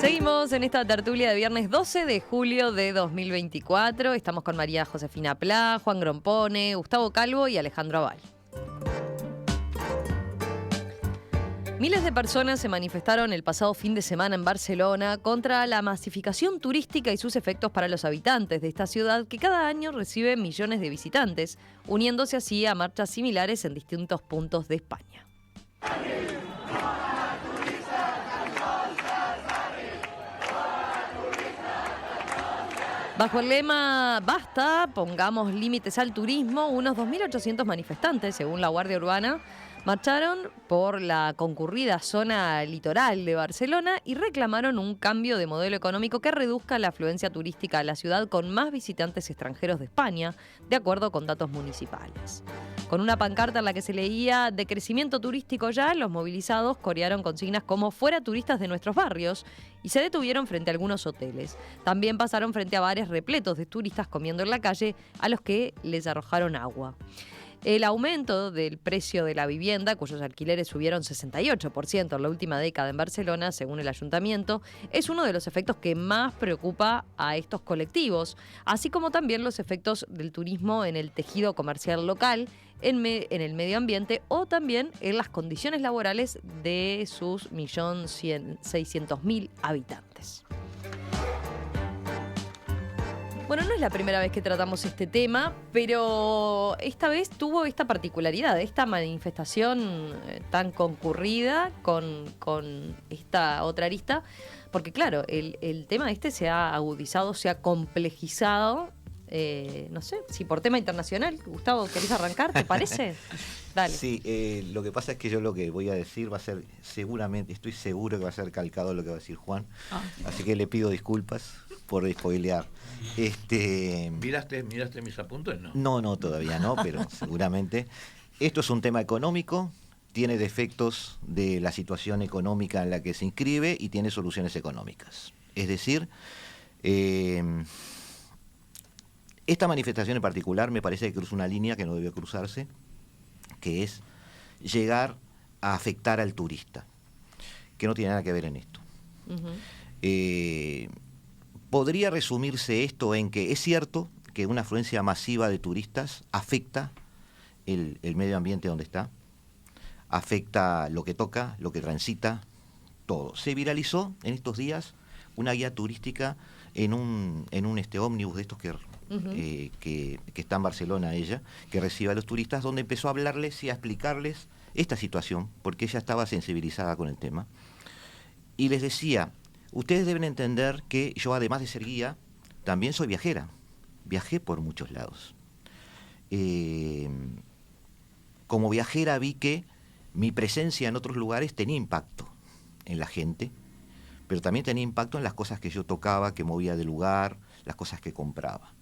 Seguimos en esta tertulia de viernes 12 de julio de 2024. Estamos con María Josefina Pla, Juan Grompone, Gustavo Calvo y Alejandro Aval. Miles de personas se manifestaron el pasado fin de semana en Barcelona contra la masificación turística y sus efectos para los habitantes de esta ciudad que cada año recibe millones de visitantes, uniéndose así a marchas similares en distintos puntos de España. Bajo el lema "Basta, pongamos límites al turismo", unos 2.800 manifestantes, según la Guardia Urbana, marcharon por la concurrida zona litoral de Barcelona y reclamaron un cambio de modelo económico que reduzca la afluencia turística a la ciudad con más visitantes extranjeros de España, de acuerdo con datos municipales. Con una pancarta en la que se leía "Decrecimiento turístico ya", los movilizados corearon consignas como "Fuera turistas de nuestros barrios" y se detuvieron frente a algunos hoteles. También pasaron frente a bares repletos de turistas comiendo en la calle, a los que les arrojaron agua. El aumento del precio de la vivienda, cuyos alquileres subieron 68% en la última década en Barcelona, según el ayuntamiento, es uno de los efectos que más preocupa a estos colectivos, así como también los efectos del turismo en el tejido comercial local, en el medio ambiente o también en las condiciones laborales de sus 1.600.000 habitantes. Bueno, no es la primera vez que tratamos este tema, pero esta vez tuvo esta particularidad, esta manifestación tan concurrida con esta otra arista, porque claro, el tema este se ha agudizado, se ha complejizado, no sé, si por tema internacional. Gustavo, ¿querés arrancar? ¿Te parece? Dale. Sí, lo que pasa es que yo lo que voy a decir va a ser, seguramente, estoy seguro que va a ser calcado a lo que va a decir Juan, así que le pido disculpas por spoilear. ¿Miraste mis apuntes? No, todavía no, pero seguramente. Esto es un tema económico, tiene defectos de la situación económica en la que se inscribe y tiene soluciones económicas. Es decir, esta manifestación en particular me parece que cruza una línea que no debió cruzarse, que es llegar a afectar al turista, que no tiene nada que ver en esto. Podría resumirse esto en que es cierto que una afluencia masiva de turistas afecta el medio ambiente donde está, afecta lo que toca, lo que transita, todo. Se viralizó en estos días una guía turística en un ómnibus de estos que está en Barcelona, ella, que recibe a los turistas, donde empezó a hablarles y a explicarles esta situación, porque ella estaba sensibilizada con el tema, y les decía: ustedes deben entender que yo, además de ser guía, también soy viajera. Viajé por muchos lados. Como viajera vi que mi presencia en otros lugares tenía impacto en la gente, pero también tenía impacto en las cosas que yo tocaba, que movía de lugar, las cosas que compraba.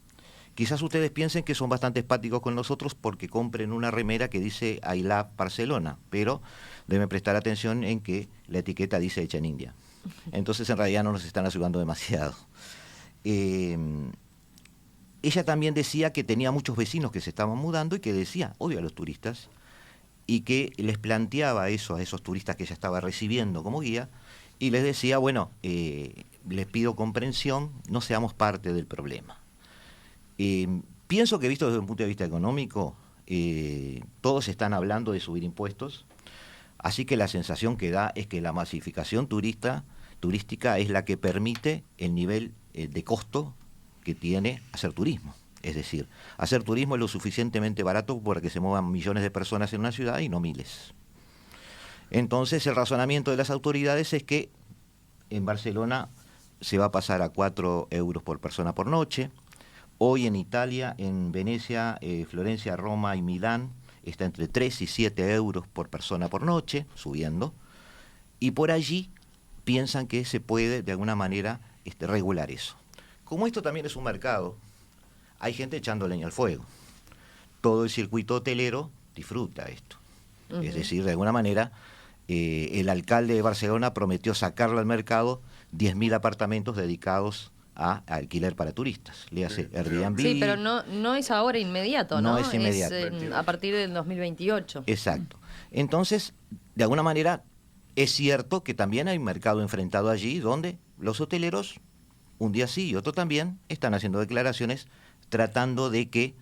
Quizás ustedes piensen que son bastante empáticos con nosotros porque compren una remera que dice I Love Barcelona, pero deben prestar atención en que la etiqueta dice hecha en India. Entonces en realidad no nos están ayudando demasiado. Ella también decía que tenía muchos vecinos que se estaban mudando y que decía odio a los turistas, y que les planteaba eso a esos turistas que ella estaba recibiendo como guía, y les decía, bueno, les pido comprensión, no seamos parte del problema. Pienso que, visto desde un punto de vista económico, todos están hablando de subir impuestos, así que la sensación que da es que la masificación turística es la que permite el nivel de costo que tiene hacer turismo. Es decir, hacer turismo es lo suficientemente barato para que se muevan millones de personas en una ciudad y no miles. Entonces el razonamiento de las autoridades es que en Barcelona se va a pasar a 4 euros por persona por noche. Hoy en Italia, en Venecia, Florencia, Roma y Milán, está entre 3 y 7 euros por persona por noche, subiendo. Y por allí piensan que se puede de alguna manera regular eso. Como esto también es un mercado, hay gente echando leña al fuego. Todo el circuito hotelero disfruta esto. Es decir, de alguna manera, el alcalde de Barcelona prometió sacarle al mercado 10.000 apartamentos dedicados a alquiler para turistas. Le hace Airbnb. Sí, pero no es ahora inmediato, ¿no? No es inmediato. Es a partir del 2028. Exacto. Entonces, de alguna manera, es cierto que también hay un mercado enfrentado allí donde los hoteleros, un día sí y otro también, están haciendo declaraciones tratando de que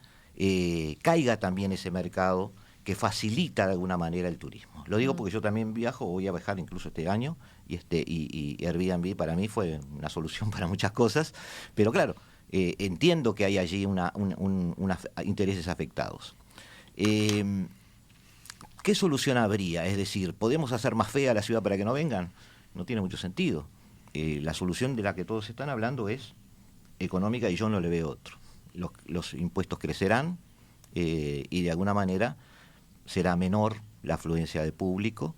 caiga también ese mercado que facilita de alguna manera el turismo. Lo digo porque yo también viajo, voy a viajar incluso este año, y Airbnb para mí fue una solución para muchas cosas, pero claro, entiendo que hay allí unos intereses afectados. ¿Qué solución habría? Es decir, ¿podemos hacer más fea la ciudad para que no vengan? No tiene mucho sentido. La solución de la que todos están hablando es económica y yo no le veo otro. Los impuestos crecerán y de alguna manera será menor la afluencia de público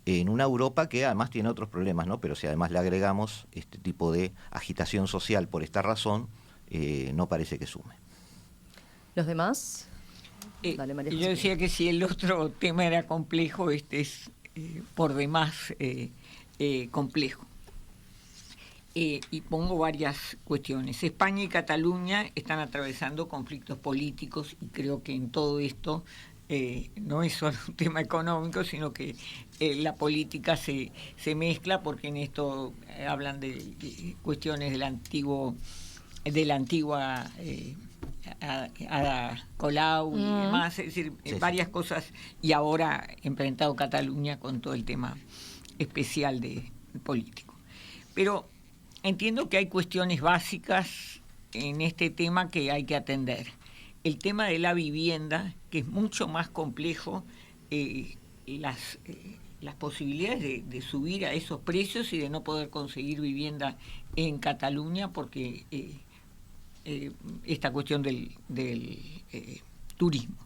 en una Europa que además tiene otros problemas, ¿no? Pero si además le agregamos este tipo de agitación social por esta razón, no parece que sume. ¿Los demás? Dale, María José. Yo decía que si el otro tema era complejo, este es por demás complejo. Y pongo varias cuestiones. España y Cataluña están atravesando conflictos políticos y creo que en todo esto no es solo un tema económico, sino que la política se mezcla, porque en esto hablan de cuestiones de la antigua Ada Colau y demás, es decir, varias cosas, y ahora enfrentado Cataluña con todo el tema especial de político. Pero entiendo que hay cuestiones básicas en este tema que hay que atender. El tema de la vivienda, que es mucho más complejo, las posibilidades de subir a esos precios y de no poder conseguir vivienda en Cataluña, porque esta cuestión del turismo.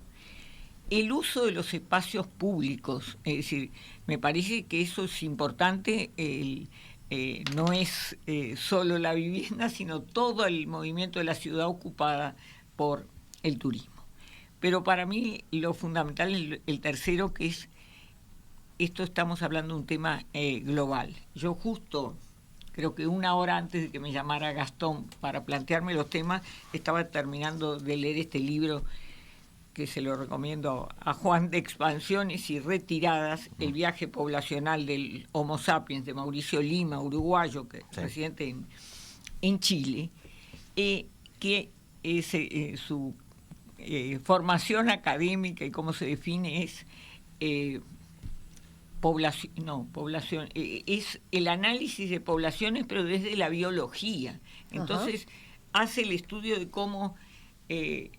El uso de los espacios públicos, es decir, me parece que eso es importante. No es solo la vivienda, sino todo el movimiento de la ciudad ocupada por el turismo. Pero para mí lo fundamental es el tercero, que es, esto estamos hablando de un tema global. Yo justo, creo que una hora antes de que me llamara Gastón para plantearme los temas, estaba terminando de leer este libro que se lo recomiendo a Juan, de Expansiones y Retiradas, el viaje poblacional del Homo sapiens, de Mauricio Lima, uruguayo, que es residente en Chile, que su formación académica y cómo se define es población, es el análisis de poblaciones, pero desde la biología. Entonces, hace el estudio de cómo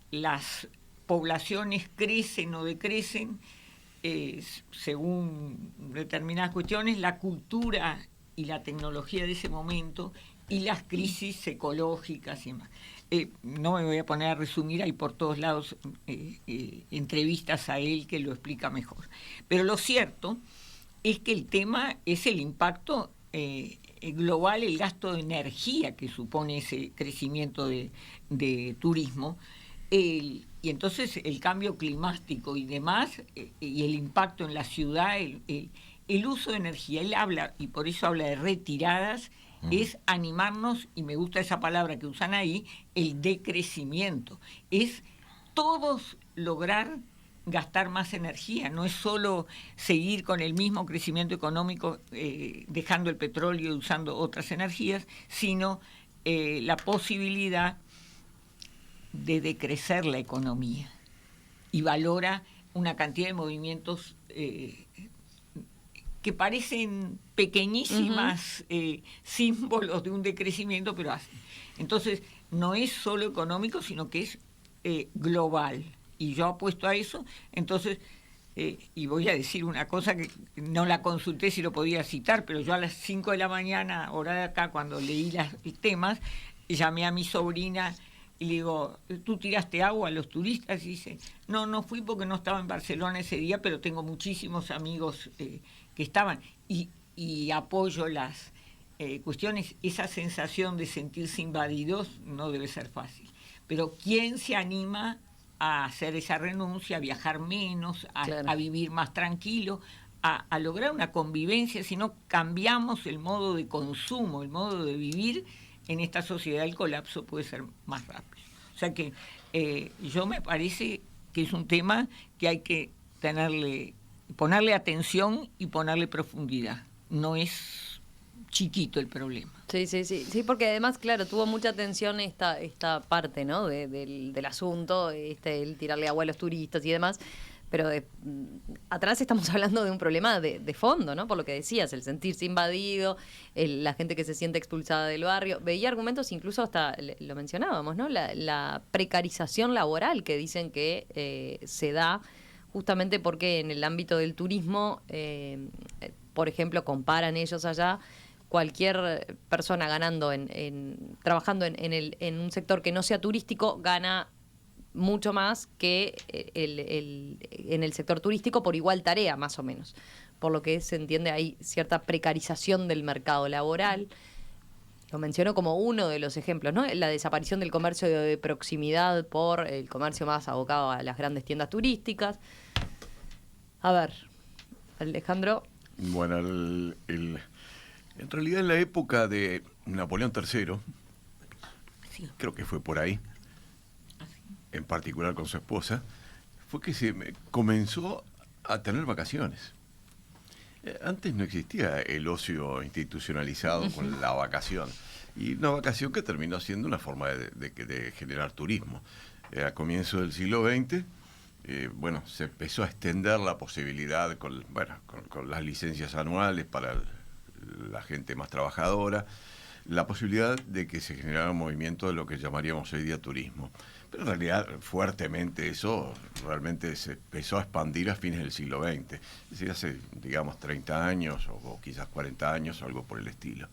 las poblaciones crecen o decrecen según determinadas cuestiones, la cultura y la tecnología de ese momento y las crisis ecológicas y demás. No me voy a poner a resumir, hay por todos lados entrevistas a él que lo explica mejor. Pero lo cierto es que el tema es el impacto global, el gasto de energía que supone ese crecimiento de turismo, y entonces el cambio climático y demás, y el impacto en la ciudad, el uso de energía. Él habla, y por eso habla de retiradas, es animarnos, y me gusta esa palabra que usan ahí, el decrecimiento. Es todos lograr gastar más energía, no es solo seguir con el mismo crecimiento económico dejando el petróleo y usando otras energías, sino la posibilidad de decrecer la economía, y valora una cantidad de movimientos que parecen pequeñísimas símbolos de un decrecimiento, pero hacen. Entonces, no es solo económico, sino que es global. Y yo apuesto a eso. Entonces, y voy a decir una cosa que no la consulté si lo podía citar, pero yo a las 5 de la mañana, hora de acá, cuando leí los temas, llamé a mi sobrina y le digo, ¿tú tiraste agua a los turistas? Y dice, no fui porque no estaba en Barcelona ese día, pero tengo muchísimos amigos que estaban. Y apoyo las cuestiones. Esa sensación de sentirse invadidos no debe ser fácil. Pero ¿quién se anima a hacer esa renuncia, a viajar menos, a vivir más tranquilo, a lograr una convivencia? Si no cambiamos el modo de consumo, el modo de vivir en esta sociedad, el colapso puede ser más rápido. O sea que yo me parece que es un tema que hay que ponerle atención y ponerle profundidad. No es chiquito el problema. Sí, porque además, claro, tuvo mucha atención esta parte, ¿no? Del asunto, el tirarle agua a los turistas y demás, pero atrás estamos hablando de un problema de fondo, ¿no? Por lo que decías, el sentirse invadido, la gente que se siente expulsada del barrio. Veía argumentos, incluso hasta lo mencionábamos, ¿no? La precarización laboral que dicen que se da justamente porque en el ámbito del turismo, por ejemplo, comparan ellos allá, cualquier persona ganando trabajando en un sector que no sea turístico gana mucho más que en el sector turístico por igual tarea, más o menos. Por lo que se entiende hay cierta precarización del mercado laboral. Lo menciono como uno de los ejemplos, ¿no? La desaparición del comercio de proximidad por el comercio más abocado a las grandes tiendas turísticas. A ver, Alejandro. Bueno, en realidad en la época de Napoleón III, creo que fue por ahí, en particular con su esposa, fue que se comenzó a tener vacaciones. Antes no existía el ocio institucionalizado con la vacación, y una vacación que terminó siendo una forma de generar turismo. A comienzos del siglo XX, se empezó a extender la posibilidad con las licencias anuales para la gente más trabajadora, la posibilidad de que se generara un movimiento de lo que llamaríamos hoy día turismo. Pero en realidad fuertemente eso realmente se empezó a expandir a fines del siglo XX, es decir, hace digamos 30 años o quizás 40 años o algo por el estilo.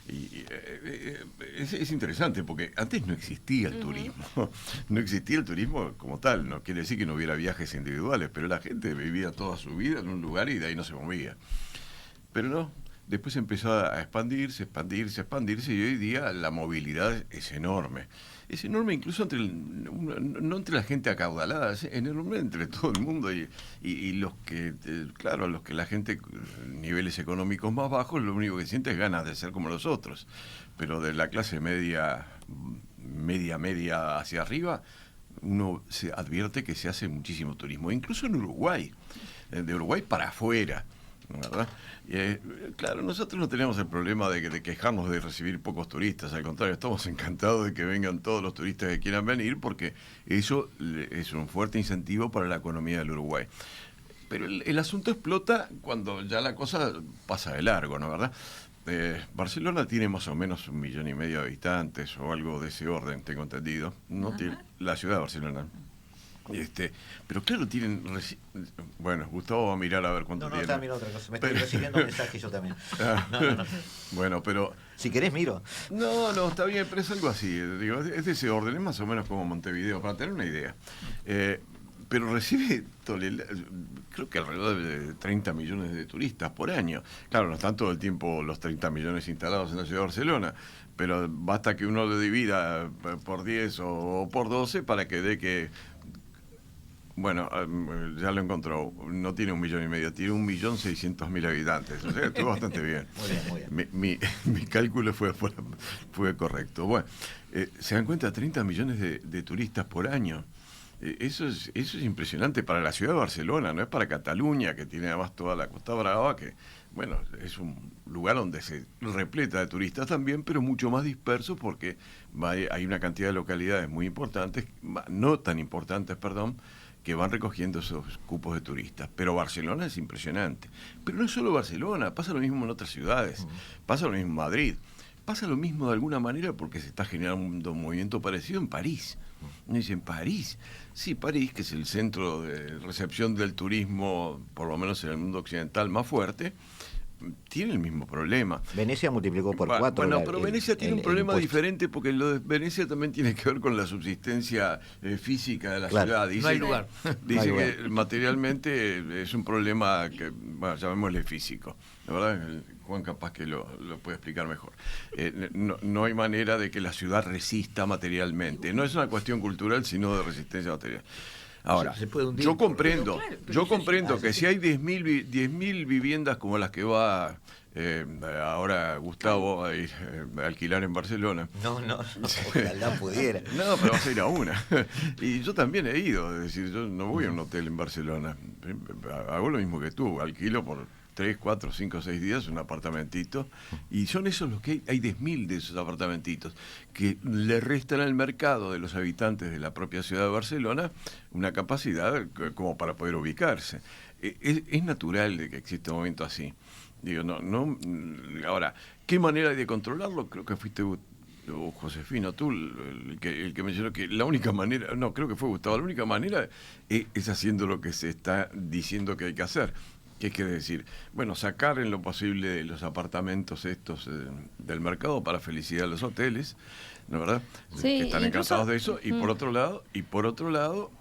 Y es interesante porque antes no existía el turismo, no existía el turismo como tal, no quiere decir que no hubiera viajes individuales, pero la gente vivía toda su vida en un lugar y de ahí no se movía. Pero no, después empezó a expandirse y hoy día la movilidad es enorme. Es enorme incluso no entre la gente acaudalada, es enorme entre todo el mundo y los que, claro, los que la gente, niveles económicos más bajos, lo único que siente es ganas de ser como los otros. Pero de la clase media hacia arriba, uno se advierte que se hace muchísimo turismo, incluso en Uruguay, de Uruguay para afuera, ¿verdad? Claro, nosotros no tenemos el problema de quejarnos de recibir pocos turistas, al contrario, estamos encantados de que vengan todos los turistas que quieran venir, porque eso es un fuerte incentivo para la economía del Uruguay. Pero el asunto explota cuando ya la cosa pasa de largo, ¿no? ¿Verdad? Barcelona tiene más o menos 1,5 millones de habitantes o algo de ese orden, tengo entendido, ¿no? Tiene la ciudad de Barcelona. Pero claro, tienen... Bueno, Gustavo va a mirar a ver cuánto tiene. No, está mirando otra cosa. Me estoy recibiendo mensajes yo también. No. Bueno, pero... Si querés, miro. No, está bien, pero es algo así. Digo, es de ese orden, es más o menos como Montevideo, para tener una idea. Pero recibe, creo que alrededor de 30 millones de turistas por año. Claro, no están todo el tiempo los 30 millones instalados en la ciudad de Barcelona, pero basta que uno lo divida por 10 o por 12 para que dé que... Bueno, ya lo encontró, no tiene 1,5 millones, tiene 1.600.000 habitantes, o sea, estuvo bastante bien. Muy bien. Mi cálculo fue correcto. Bueno, se dan cuenta, 30 millones de turistas por año. Eso es impresionante para la ciudad de Barcelona, no es para Cataluña, que tiene además toda la Costa Brava, que, bueno, es un lugar donde se repleta de turistas también, pero mucho más disperso porque hay una cantidad de localidades muy importantes, no tan importantes, perdón, que van recogiendo esos cupos de turistas. Pero Barcelona es impresionante. Pero no es solo Barcelona, pasa lo mismo en otras ciudades, pasa lo mismo en Madrid, pasa lo mismo de alguna manera porque se está generando un movimiento parecido en París. Me dicen, ¿París? Sí, París, que es el centro de recepción del turismo, por lo menos en el mundo occidental, más fuerte, tiene el mismo problema. Venecia multiplicó por 4. Bueno, pero Venecia tiene un problema diferente porque lo de Venecia también tiene que ver con la subsistencia física de la ciudad. Dice, no hay lugar. Dice no hay que materialmente es un problema que, bueno, llamémosle físico. La verdad, Juan capaz que lo puede explicar mejor. No hay manera de que la ciudad resista materialmente. No es una cuestión cultural, sino de resistencia material. Ahora, yo comprendo que si hay 10.000 viviendas como las que va ahora Gustavo a ir a alquilar en Barcelona. No, ojalá pudiera. No, pero vas a ir a una. Y yo también he ido, es decir, yo no voy a un hotel en Barcelona. Hago lo mismo que tú, alquilo por 3, 4, 5, 6 días un apartamentito, y son esos los que hay 10.000 de esos apartamentitos, que le restan al mercado de los habitantes de la propia ciudad de Barcelona una capacidad como para poder ubicarse. Es natural de que exista un momento así. Digo, ahora, ¿qué manera hay de controlarlo? Creo que fuiste o Josefina, tú, el que mencionó que la única manera, no, creo que fue Gustavo, la única manera es haciendo lo que se está diciendo que hay que hacer. ¿Qué quiere decir? Bueno, sacar en lo posible de los apartamentos estos del mercado para felicidad de los hoteles, ¿no es verdad? Sí, que están incluso, encantados de eso, y por otro lado,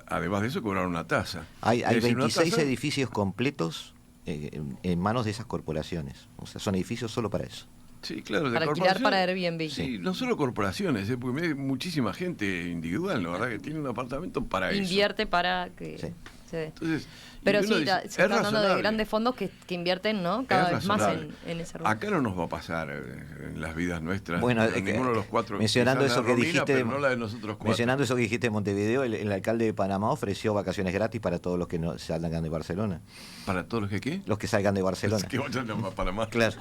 además de eso, cobrar una tasa. Hay Es decir, una 26 tasa- edificios completos en manos de esas corporaciones. O sea, son edificios solo para eso. Sí, claro, de para alquilar corporación. para Airbnb. Sí, no solo corporaciones, porque hay muchísima gente individual, la verdad, que tiene un apartamento para eso. Invierte para que Sí. se dé. Entonces, Pero y uno sí, dice, se es está hablando de razonable. grandes fondos que invierten, ¿no? Cada Es vez más razonable. en ese rubro. Acá no nos va a pasar en las vidas nuestras. Bueno, en ninguno de los cuatro. mencionando quizás eso la que Romina, dijiste, pero no la de nosotros cuatro. mencionando eso que dijiste de Montevideo, el alcalde de Panamá ofreció vacaciones gratis para todos los que no salgan de Barcelona. ¿Para todos los que qué? Los que salgan de Barcelona. Que vayan a Panamá. Claro.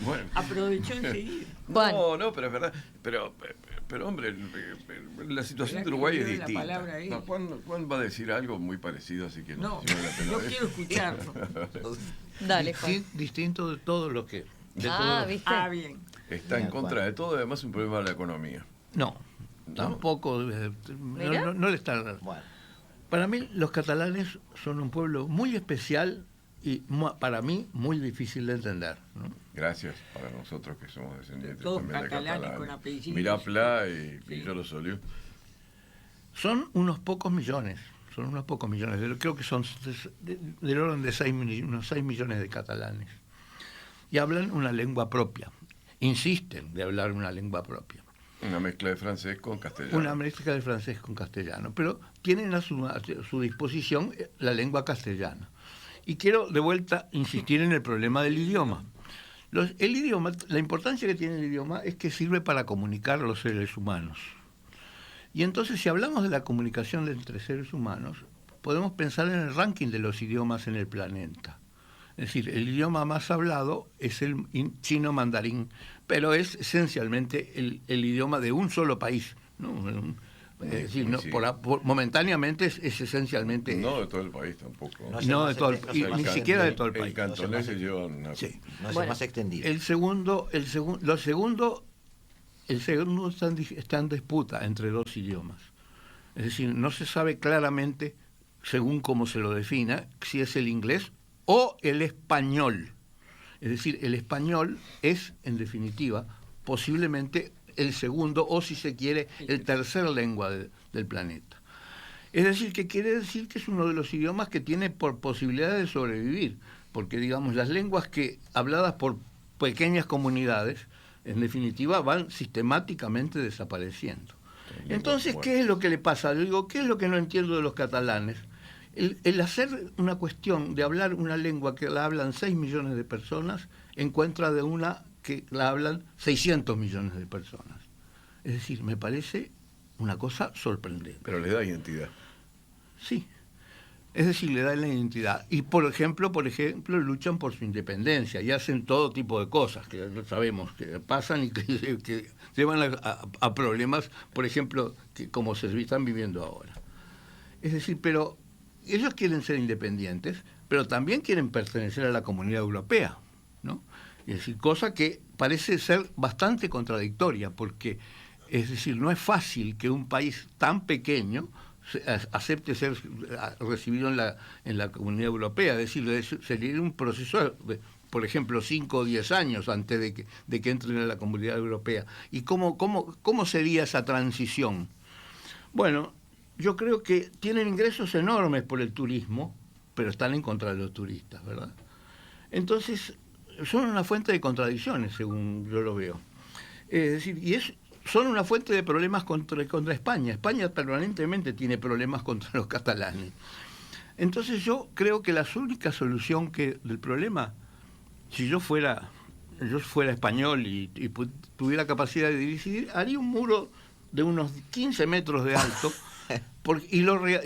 Bueno. Aprovechó enseguida. Bueno. No, pero es verdad. Pero hombre, la situación de Uruguay es Le dio la distinta. palabra a él. No, Juan va a decir algo muy parecido, así que No, si vale la pena yo ver. quiero escucharlo. Dale, Juan. Distinto de todo lo que... de Ah, todo- ¿viste? Ah, bien. Está en Bien, contra Juan. de todo, además es un problema de la economía. No, tampoco... Mirá. no le está... Bueno. Para mí, los catalanes son un pueblo muy especial y para mí muy difícil de entender, ¿no? Gracias para nosotros que somos descendientes Todos también de catalanes catalanes. con apellidos. Mirapla y Sí. Villoro Soliu. Son unos pocos millones, creo que son del orden de unos 6 millones de catalanes. Y hablan una lengua propia, insisten de hablar una lengua propia. Una mezcla de francés con castellano. Una mezcla de francés con castellano, pero tienen a su disposición la lengua castellana. Y quiero de vuelta insistir en el problema del idioma. El idioma, la importancia que tiene el idioma es que sirve para comunicar a los seres humanos. Y entonces, si hablamos de la comunicación entre seres humanos, podemos pensar en el ranking de los idiomas en el planeta. Es decir, el idioma más hablado es el chino mandarín, pero es esencialmente el idioma de un solo país, ¿no? Es decir, no, Sí. momentáneamente es esencialmente... No de todo el país tampoco. No es No el de más todo el- extendido, y no es el ni más siquiera de extendido. todo el El país. cantonés se lleva una... Sí. No es Bueno. el más extendido. El segundo está en disputa entre dos idiomas. Es decir, no se sabe claramente, según cómo se lo defina, si es el inglés o el español. Es decir, el español es, en definitiva, posiblemente el segundo o, si se quiere, el tercer lengua del planeta. Es decir, que quiere decir que es uno de los idiomas que tiene por posibilidad de sobrevivir, porque, digamos, las lenguas habladas por pequeñas comunidades, en definitiva, van sistemáticamente desapareciendo. Entonces, ¿qué es lo que le pasa? Digo, ¿qué es lo que no entiendo de los catalanes? El hacer una cuestión de hablar una lengua que la hablan 6 millones de personas en contra de una que la hablan 600 millones de personas. Es decir, me parece una cosa sorprendente. Pero le da identidad. Sí. Es decir, le da la identidad. Y, por ejemplo, luchan por su independencia y hacen todo tipo de cosas que sabemos que pasan y que llevan a problemas, por ejemplo, como se están viviendo ahora. Es decir, pero ellos quieren ser independientes, pero también quieren pertenecer a la Comunidad Europea, ¿no? Es decir, cosa que parece ser bastante contradictoria, porque, es decir, no es fácil que un país tan pequeño acepte ser recibido en la Comunidad Europea. Es decir, sería un proceso de, por ejemplo, 5 o 10 años antes de que entren en la Comunidad Europea. ¿Y cómo sería esa transición? Bueno, yo creo que tienen ingresos enormes por el turismo, pero están en contra de los turistas, ¿verdad? Entonces, son una fuente de contradicciones, según yo lo veo. Es decir, son una fuente de problemas contra España. España permanentemente tiene problemas contra los catalanes. Entonces yo creo que la única solución del problema, si yo fuera español y tuviera capacidad de decidir, haría un muro de unos 15 metros de alto y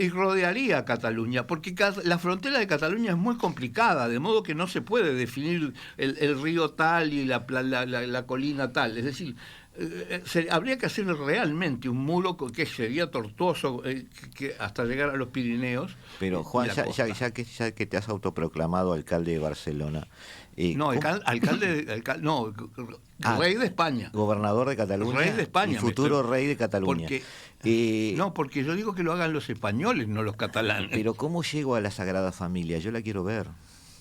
rodearía a Cataluña, porque la frontera de Cataluña es muy complicada, de modo que no se puede definir el río tal y la colina tal. Es decir, habría que hacer realmente un muro que sería tortuoso hasta llegar a los Pirineos. Pero Juan, ya que te has autoproclamado alcalde de Barcelona... no, rey de España. Gobernador de Cataluña. Rey de España. Y futuro rey de Cataluña. Porque yo digo que lo hagan los españoles, no los catalanes. Pero ¿cómo llego a la Sagrada Familia? Yo la quiero ver.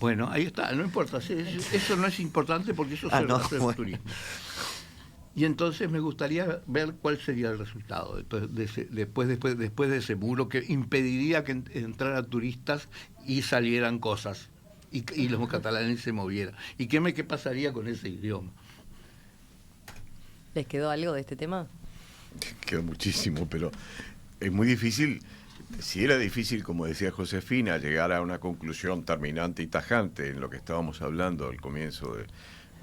Bueno, ahí está, no importa. Eso no es importante porque eso se hace el turismo. Y entonces me gustaría ver cuál sería el resultado después de ese muro que impediría que entraran turistas y salieran cosas y los catalanes se movieran. ¿Y qué pasaría con ese idioma? ¿Les quedó algo de este tema? Quedó muchísimo, pero es muy difícil. Si era difícil, como decía Josefina, llegar a una conclusión terminante y tajante en lo que estábamos hablando al comienzo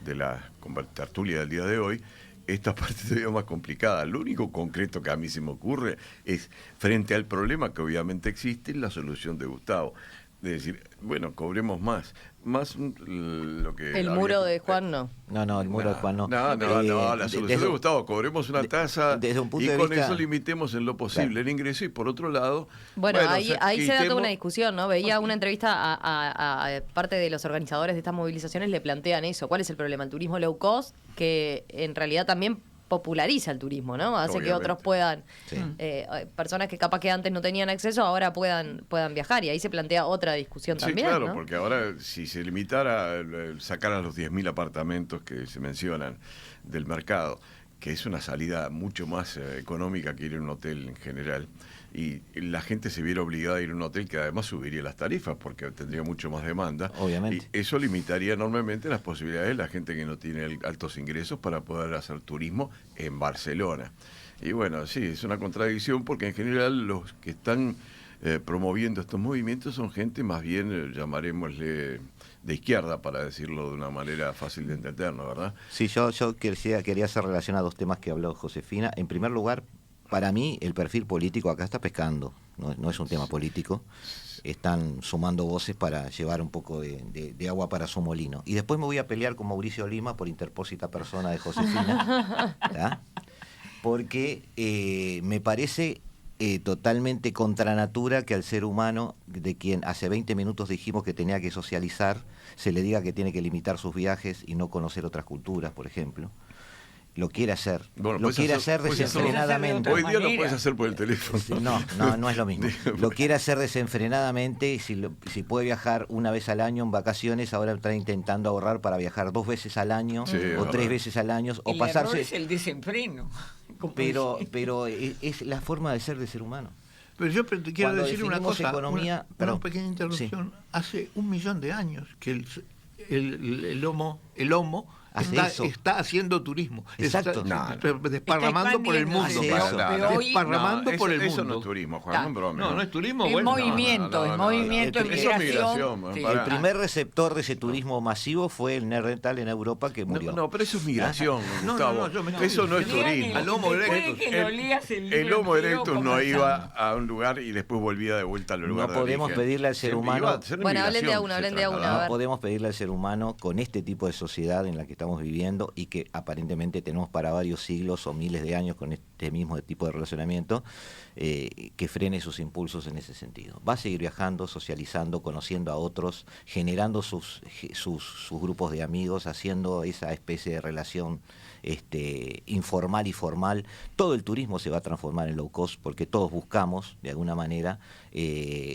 de la tertulia del día de hoy, esta parte es todavía más complicada. Lo único concreto que a mí se me ocurre es, frente al problema que obviamente existe, la solución de Gustavo. De decir, bueno, cobremos más lo que... El muro de Juan no. No, el muro de Juan no. No, la solución de Gustavo, cobremos una tasa desde un punto y de con vista, eso limitemos en lo posible el ingreso, y por otro lado... Bueno, ahí se da toda una discusión, ¿no? Veía una entrevista a parte de los organizadores de estas movilizaciones, le plantean eso. ¿Cuál es el problema? El turismo low cost, que en realidad también populariza el turismo, ¿no? Hace que otros puedan, personas que capaz que antes no tenían acceso, ahora puedan viajar, y ahí se plantea otra discusión también. Sí, claro, ¿no? porque ahora si se limitara sacar a los 10.000 apartamentos que se mencionan del mercado, que es una salida mucho más económica que ir a un hotel en general, y la gente se viera obligada a ir a un hotel, que además subiría las tarifas porque tendría mucho más demanda. Obviamente. Y eso limitaría enormemente las posibilidades de la gente que no tiene altos ingresos para poder hacer turismo en Barcelona. Y bueno, sí, es una contradicción porque en general los que están promoviendo estos movimientos son gente más bien, llamaremosle, de izquierda, para decirlo de una manera fácil de entender, ¿no? ¿Verdad? Sí, yo quería hacer relación a dos temas que habló Josefina. En primer lugar, para mí el perfil político acá está pescando, no es un tema político. Están sumando voces para llevar un poco de agua para su molino. Y después me voy a pelear con Mauricio Lima por interpósita persona de Josefina, ¿tá? Porque me parece totalmente contra natura que al ser humano, de quien hace 20 minutos dijimos que tenía que socializar, se le diga que tiene que limitar sus viajes y no conocer otras culturas, por ejemplo. Lo quiere hacer, bueno, lo quiere hacer desenfrenadamente. Hoy día lo puedes hacer por el teléfono. No es lo mismo. Lo quiere hacer desenfrenadamente, y si puede viajar una vez al año en vacaciones, ahora está intentando ahorrar para viajar 2 veces al año, o 3 veces al año, o pasarse... Error es el desenfreno. Pero es la forma de ser del ser humano. Pero yo quiero decir una cosa, economía, una pequeña interrupción. Sí. Hace 1 millón de años que el homo está haciendo turismo. Exacto. Está desparramando por el mundo. Desparramando por el mundo. Eso no es turismo, Juan, no es broma. No es turismo. Es movimiento, es migración. El primer receptor de ese turismo masivo fue el Neandertal en Europa, que murió. No, pero eso es migración, Gustavo. Eso no es turismo. El Homo erectus no iba a un lugar y después volvía de vuelta al lugar. No podemos pedirle al ser humano... Bueno, hablen de una. No podemos pedirle al ser humano, con este tipo de sociedad en la que estamos viviendo y que aparentemente tenemos para varios siglos o miles de años con este mismo tipo de relacionamiento, que frene sus impulsos en ese sentido. Va a seguir viajando, socializando, conociendo a otros, generando sus grupos de amigos, haciendo esa especie de relación informal y formal. Todo el turismo se va a transformar en low cost porque todos buscamos, de alguna manera,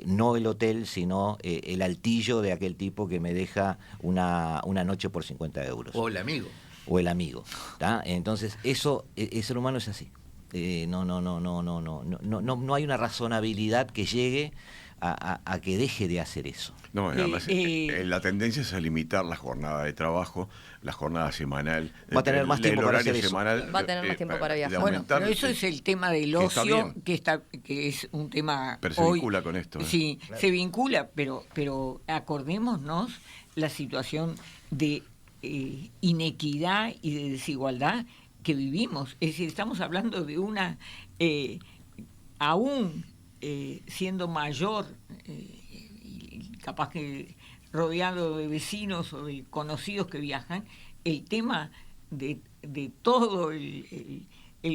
no el hotel, sino el altillo de aquel tipo que me deja una noche por 50 euros. O el amigo. ¿Tá? Entonces, el ser humano es así. No hay una razonabilidad que llegue a que deje de hacer eso. No, además, la tendencia es a limitar la jornada de trabajo, la jornada semanal. Va a tener más tiempo para hacer eso. Va a tener más tiempo para viajar. Bueno, pero eso es el tema del ocio, que es un tema... Pero se vincula con esto. Sí, claro. Se vincula, pero acordémonos la situación de inequidad y de desigualdad que vivimos. Es decir, estamos hablando de una... aún siendo mayor, y capaz que rodeado de vecinos o de conocidos que viajan, el tema de todo el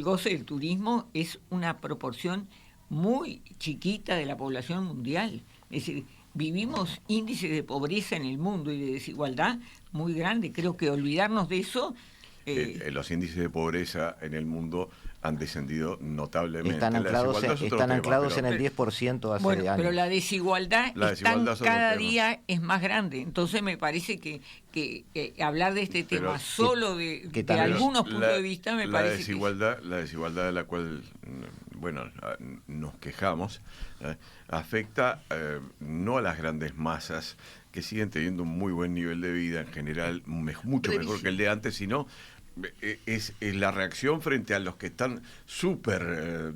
goce del turismo es una proporción muy chiquita de la población mundial. Es decir, vivimos índices de pobreza en el mundo y de desigualdad muy grande. Creo que olvidarnos de eso... los índices de pobreza en el mundo han descendido notablemente. Están anclados en el 10% hace bueno, años. Pero la desigualdad cada día es más grande. Entonces me parece que hablar de este tema solo de algunos puntos de vista me parece la desigualdad de la cual nos quejamos afecta no a las grandes masas que siguen teniendo un muy buen nivel de vida en general, mucho mejor que el de antes, sino es la reacción frente a los que están súper,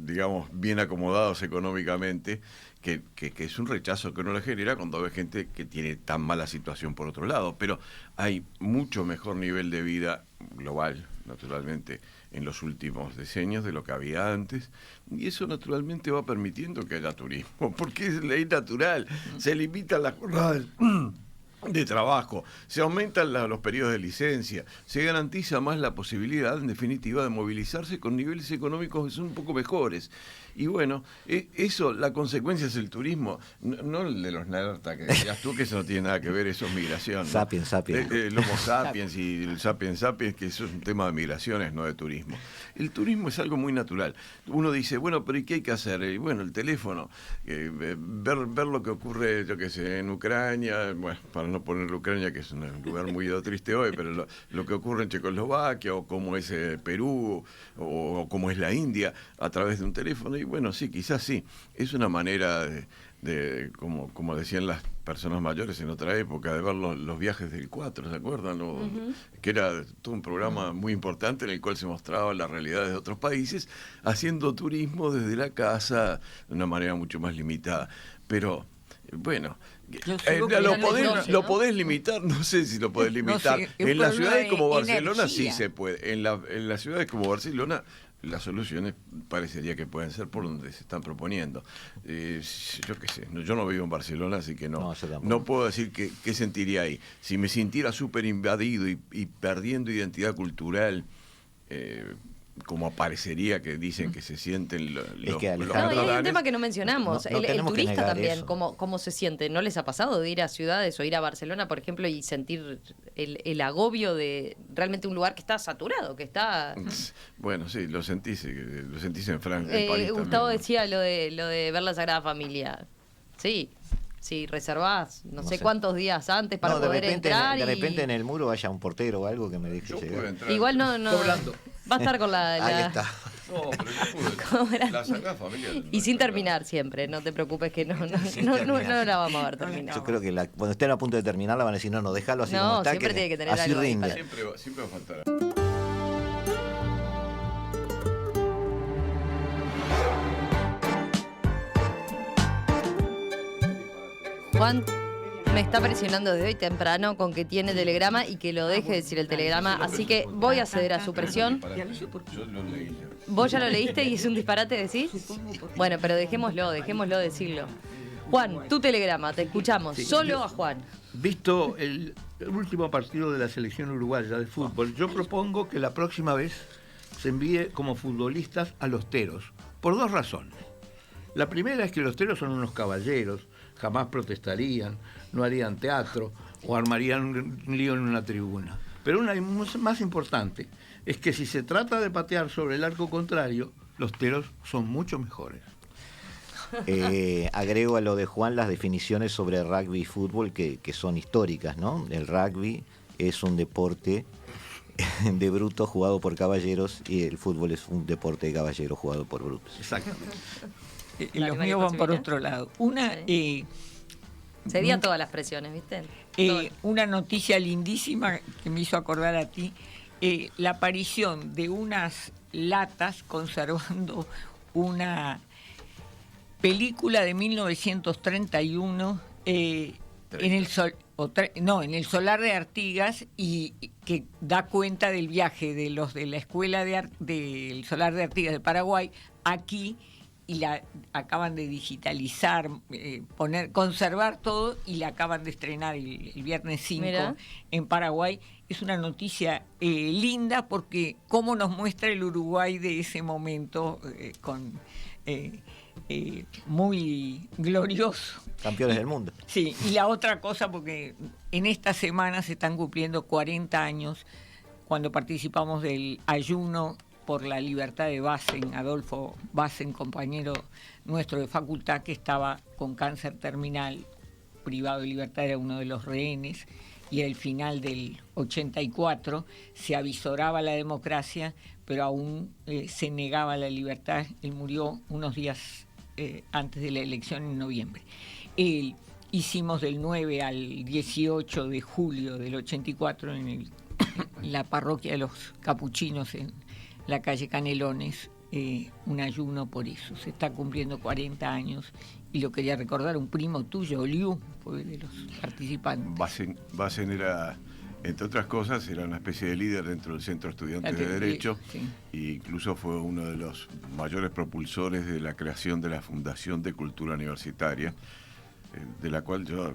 bien acomodados económicamente, que es un rechazo que uno le genera cuando ve gente que tiene tan mala situación por otro lado. Pero hay mucho mejor nivel de vida global, naturalmente, en los últimos decenios de lo que había antes, y eso naturalmente va permitiendo que haya turismo, porque es ley natural. Se limitan las jornadas de trabajo, se aumentan los periodos de licencia, se garantiza más la posibilidad, en definitiva, de movilizarse con niveles económicos que son un poco mejores. Y bueno, eso, la consecuencia es el turismo, no el de los Nerta, que decías tú, que eso no tiene nada que ver, eso es migración, ¿no? Sapiens. El Homo sapiens y el sapiens, que eso es un tema de migraciones, no de turismo. El turismo es algo muy natural. Uno dice, bueno, pero ¿y qué hay que hacer? Y bueno, el teléfono, ver lo que ocurre, yo qué sé, en Ucrania, bueno, para no poner Ucrania, que es un lugar muy triste hoy, pero lo que ocurre en Checoslovaquia, o cómo es Perú, o cómo es la India, a través de un teléfono. Y bueno, sí, quizás sí, es una manera de como decían las personas mayores en otra época, de ver los viajes del 4, ¿se acuerdan? Que era todo un programa muy importante en el cual se mostraba las realidades de otros países, haciendo turismo desde la casa de una manera mucho más limitada. Pero, bueno... lo podés limitar, no sé si lo podés limitar. No sé, en las ciudades como Barcelona energía. sí se puede. En las ciudades como Barcelona las soluciones parecería que pueden ser por donde se están proponiendo. Yo qué sé, yo no vivo en Barcelona, así que no puedo decir qué sentiría ahí. Si me sintiera súper invadido y perdiendo identidad cultural, como aparecería que dicen que se sienten los hay un tema que no mencionamos, el turista también, eso. cómo se siente. ¿No les ha pasado de ir a ciudades o ir a Barcelona, por ejemplo, y sentir el agobio de realmente un lugar que está saturado, que está... Bueno, sí, lo sentís en Francia, en París Gustavo también, ¿no? decía lo de ver la Sagrada Familia. Sí, si reservás no sé cuántos días antes para poder entrar. De repente en el muro vaya un portero o algo que me deje Yo puedo llegar. entrar. Igual no va a estar con Ahí está. No, pero yo pude. La Sagrada Familia. Y sin terminar siempre, no te preocupes que no la vamos a ver terminar. Yo creo que cuando estén a punto de terminarla van a decir, no, déjalo así como está. Siempre tiene que tener así algo ahí rinde. Siempre va a faltar. Juan me está presionando desde hoy temprano con que tiene telegrama y que lo deje decir el telegrama, así que voy a ceder a su presión. Yo lo leí. ¿Vos ya lo leíste y es un disparate, decís? Bueno, pero dejémoslo decirlo. Juan, tu telegrama, te escuchamos. Sí, Solo a Juan. Visto el último partido de la selección uruguaya de fútbol, yo propongo que la próxima vez se envíe como futbolistas a los teros, por dos razones. La primera es que los teros son unos caballeros, jamás protestarían, no harían teatro o armarían un lío en una tribuna. Pero una más importante es que si se trata de patear sobre el arco contrario, los teros son mucho mejores. Agrego a lo de Juan las definiciones sobre rugby y fútbol que son históricas, ¿no? El rugby es un deporte de brutos jugado por caballeros y el fútbol es un deporte de caballeros jugado por brutos. Exactamente. Los míos van por otro lado. Serían todas las presiones, ¿viste? Una noticia lindísima que me hizo acordar a ti, la aparición de unas latas conservando una película de 1931 en el Solar de Artigas, y que da cuenta del viaje de los de la escuela del Solar de Artigas de Paraguay aquí, y la acaban de digitalizar, conservar todo, y la acaban de estrenar el viernes 5 Mira. en Paraguay. Es una noticia linda, porque cómo nos muestra el Uruguay de ese momento, muy glorioso. Campeones del mundo. Sí, y la otra cosa, porque en esta semana se están cumpliendo 40 años cuando participamos del ayuno por la libertad de Bassen, Adolfo Bassen, compañero nuestro de facultad, que estaba con cáncer terminal, privado de libertad, era uno de los rehenes, y al final del 84 se avisoraba la democracia, pero aún se negaba la libertad. Él murió unos días antes de la elección, en noviembre. Hicimos del 9 al 18 de julio del 84 en la parroquia de los Capuchinos, en la calle Canelones, un ayuno por eso. Se está cumpliendo 40 años, y lo quería recordar, un primo tuyo, Liu, fue de los participantes. Bassen era, entre otras cosas, era una especie de líder dentro del Centro Estudiantes de Derecho, sí. e incluso fue uno de los mayores propulsores de la creación de la Fundación de Cultura Universitaria, de la cual yo,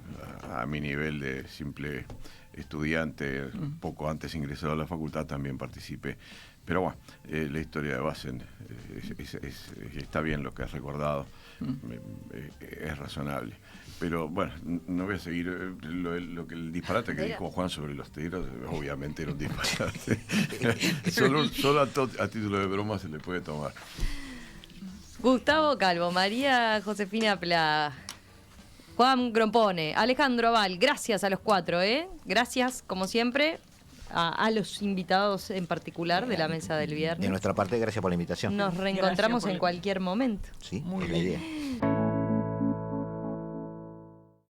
a mi nivel de simple estudiante, poco antes ingresado a la facultad, también participé. Pero bueno, la historia de Bassen está bien lo que has recordado, es razonable. Pero bueno, no voy a seguir el disparate que dijo Juan sobre los tiros, obviamente era un disparate. solo a título de broma se le puede tomar. Gustavo Calvo, María Josefina Pla, Juan Grompone, Alejandro Aval, gracias a los 4, gracias como siempre a los invitados en particular de la mesa del viernes. De nuestra parte, gracias por la invitación. Nos reencontramos Gracias por en cualquier momento. Sí, Muy es la bien. idea.